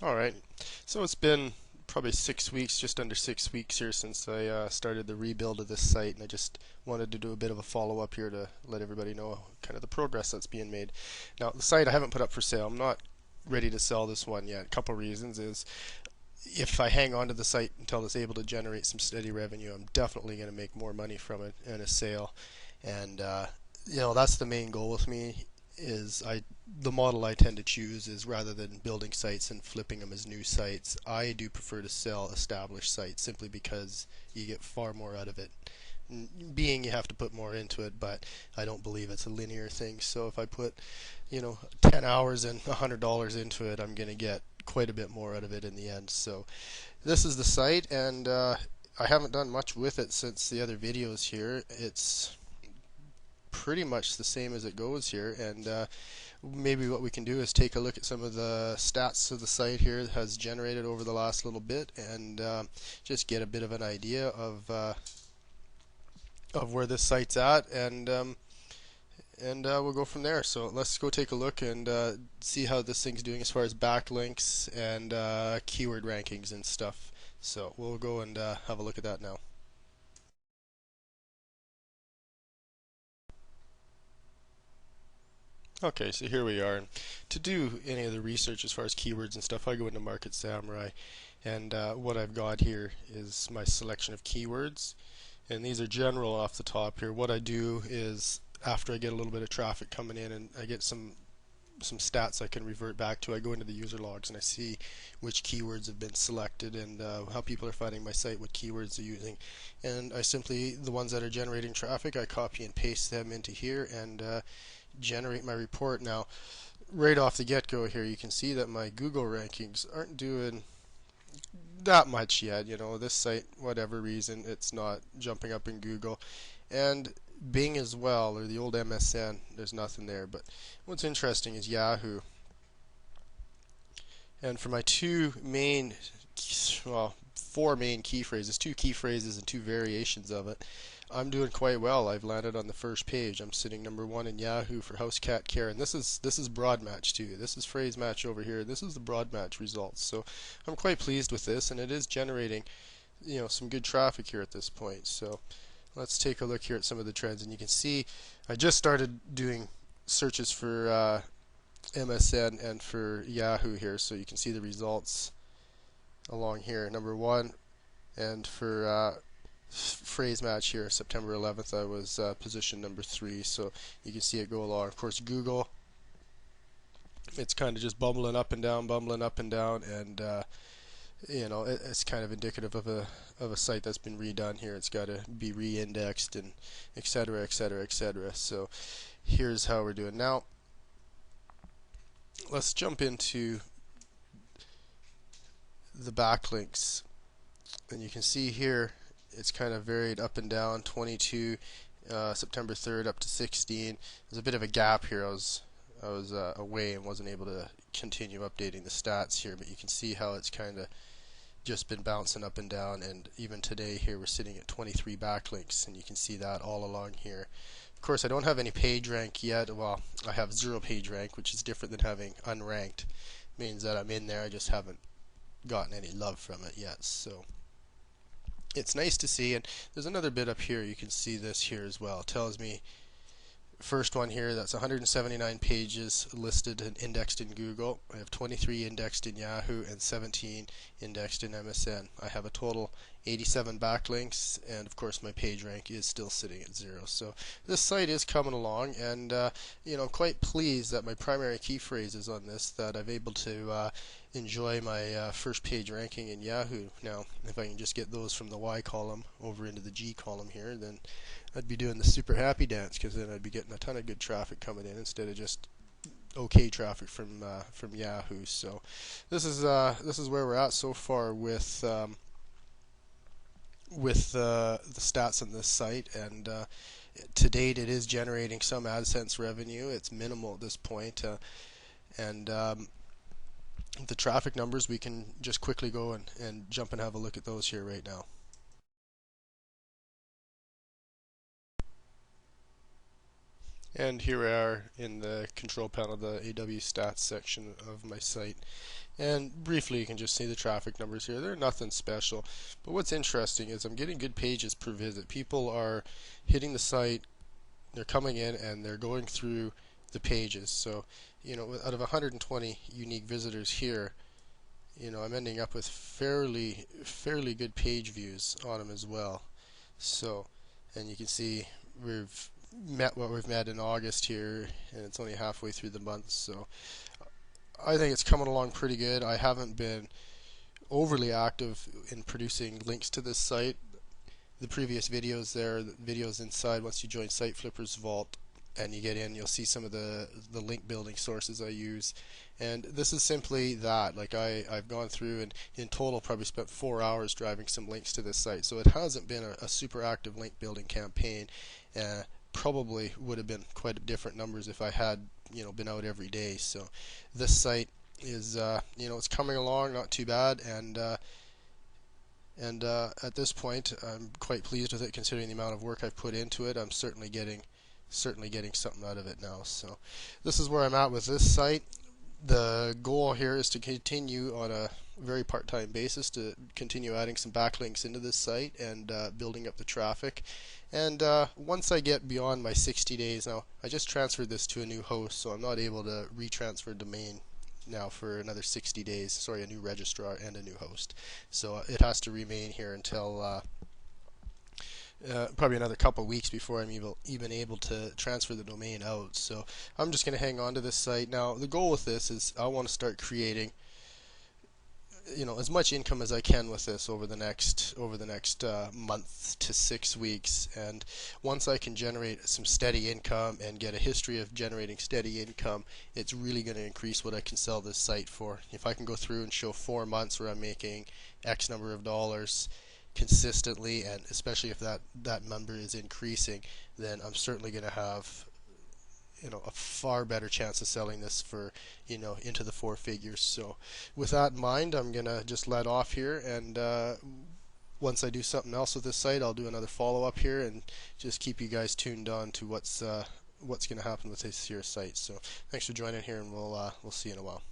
Alright, so it's been probably 6 weeks, just under 6 weeks here since I started the rebuild of this site, and I just wanted to do a bit of a follow-up here to let everybody know kind of the progress that's being made. Now, the site I haven't put up for sale. I'm not ready to sell this one yet. A couple reasons is if I hang on to the site until it's able to generate some steady revenue, I'm definitely going to make more money from it in a sale. And that's the main goal with me is the model I tend to choose is rather than building sites and flipping them as new sites, I do prefer to sell established sites simply because you get far more out of it. Being you have to put more into it, but I don't believe it's a linear thing. So if I put, 10 hours and $100 into it, I'm going to get quite a bit more out of it in the end. So this is the site, and I haven't done much with it since the other videos here. It's pretty much the same as it goes here, and maybe what we can do is take a look at some of the stats of the site here that has generated over the last little bit, and just get a bit of an idea of where this site's at, and we'll go from there. So let's go take a look and see how this thing's doing as far as backlinks and keyword rankings and stuff. So we'll go and have a look at that now. Okay, so here we are. And to do any of the research as far as keywords and stuff, I go into Market Samurai, and what I've got here is my selection of keywords, and these are general off the top here. What I do is after I get a little bit of traffic coming in and I get some stats I can revert back to, I go into the user logs and I see which keywords have been selected and how people are finding my site, what keywords they're using, and I simply, the ones that are generating traffic, I copy and paste them into here and generate my report. Now, right off the get-go here, you can see that my Google rankings aren't doing that much yet. This site, whatever reason, it's not jumping up in Google. And Bing as well, or the old MSN, there's nothing there. But what's interesting is Yahoo. And for my four main key phrases, two key phrases and two variations of it, I'm doing quite well. I've landed on the first page. I'm sitting number 1 in Yahoo for house cat care, and this is broad match too. This is phrase match over here. This is the broad match results. So I'm quite pleased with this, and it is generating, some good traffic here at this point. So let's take a look here at some of the trends, and you can see I just started doing searches for MSN and for Yahoo here, so you can see the results along here. Number 1, and for phrase match here, September 11th, I was position number 3, so you can see it go along. Of course, Google, it's kind of just bumbling up and down, and it's kind of indicative of a site that's been redone here. It's got to be re-indexed and etc., etc., etc. So here's how we're doing now. Let's jump into the backlinks, and you can see here it's kind of varied up and down. 22 September 3rd up to 16. There's a bit of a gap here. I was away and wasn't able to continue updating the stats here, but you can see how it's kind of just been bouncing up and down, and even today here we're sitting at 23 backlinks, and you can see that all along here. Of course, I don't have any page rank yet. Well, I have 0 page rank, which is different than having unranked. It means that I'm in there, I just haven't gotten any love from it yet. So it's nice to see. And there's another bit up here, you can see this here as well. It tells me first one here, that's 179 pages listed and indexed in Google. I have 23 indexed in Yahoo and 17 indexed in MSN. I have a total 87 backlinks, and of course my page rank is still sitting at 0. So this site is coming along, and I'm quite pleased that my primary key phrases on this, that I'm able to enjoy my first page ranking in Yahoo. Now, if I can just get those from the Y column over into the G column here, then I'd be doing the super happy dance, because then I'd be getting a ton of good traffic coming in instead of just okay traffic from Yahoo. So this is where we're at so far with the stats on this site, and to date it is generating some AdSense revenue. It's minimal at this point, and the traffic numbers, we can just quickly go and jump and have a look at those here right now. And here we are in the control panel, the AW stats section of my site. And briefly, you can just see the traffic numbers here. They're nothing special. But what's interesting is I'm getting good pages per visit. People are hitting the site, they're coming in, and they're going through the pages. So, out of 120 unique visitors here, I'm ending up with fairly good page views on them as well. So, and you can see we've met what we've met in August here, and it's only halfway through the month. So I think it's coming along pretty good. I haven't been overly active in producing links to this site. The previous videos there, the videos inside, once you join Site Flipper's Vault and you get in, you'll see some of the link building sources I use. And this is simply that. Like I've gone through and in total probably spent 4 hours driving some links to this site. So it hasn't been a super active link building campaign. Probably would have been quite different numbers if I had been out every day. So this site is it's coming along not too bad, and at this point I'm quite pleased with it considering the amount of work I've put into it. I'm certainly getting something out of it now. So this is where I'm at with this site. The goal here is to continue on a very part-time basis to continue adding some backlinks into this site and building up the traffic. And once I get beyond my 60 days, now I just transferred this to a new host, so I'm not able to retransfer domain now for another 60 days. Sorry, a new registrar and a new host. So it has to remain here until probably another couple weeks before I'm even able to transfer the domain out. So I'm just going to hang on to this site. Now the goal with this is I want to start creating as much income as I can with this over the next month to 6 weeks. And once I can generate some steady income and get a history of generating steady income, it's really going to increase what I can sell this site for. If I can go through and show 4 months where I'm making X number of dollars consistently, and especially if that number is increasing, then I'm certainly going to have a far better chance of selling this for into the 4 figures. So with that in mind, I'm gonna just let off here, and once I do something else with this site, I'll do another follow-up here and just keep you guys tuned on to what's gonna happen with this here site. So thanks for joining here, and we'll see you in a while.